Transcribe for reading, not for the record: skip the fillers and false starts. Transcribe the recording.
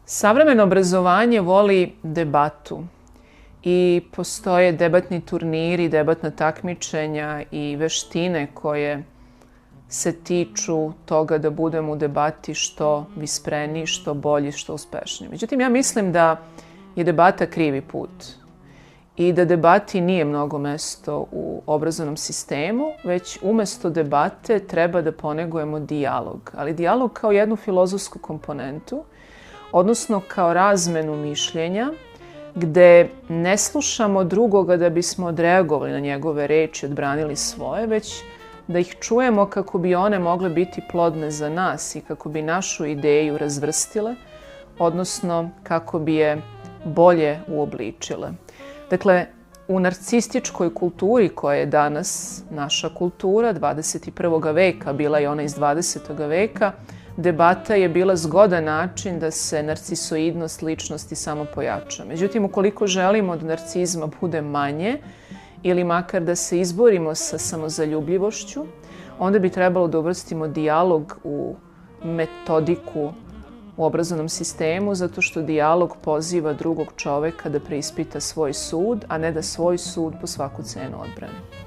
Savremeno obrazovanje voli debatu i postoje debatni turniri, debatna takmičenja i veštine koje se tiču toga da budemo u debati što vispreniji, što bolji, što uspešniji. Međutim, ja mislim da je debata krivi put i da debati nije mnogo mesto u obrazovnom sistemu, već umesto debate treba da ponegujemo dijalog. Ali dijalog kao jednu filozofsku komponentu, odnosno kao razmenu mišljenja, gde ne slušamo drugoga da bismo odreagovali na njegove reči, odbranili svoje, već da ih čujemo kako bi one mogle biti plodne za nas i kako bi našu ideju razvrstile, odnosno kako bi je bolje uobličile. Dakle, u narcističkoj kulturi koja je danas naša kultura 21. veka, bila je ona iz 20. veka, debata je bila zgodan način da se narcisoidnost ličnosti samo pojača. Međutim, ukoliko želimo da narcizma bude manje ili makar da se izborimo sa samozaljubljivošću, onda bi trebalo da uvrstimo dijalog u metodiku u obrazovnom sistemu, zato što dijalog poziva drugog čoveka da preispita svoj sud, a ne da svoj sud po svaku cenu odbrani.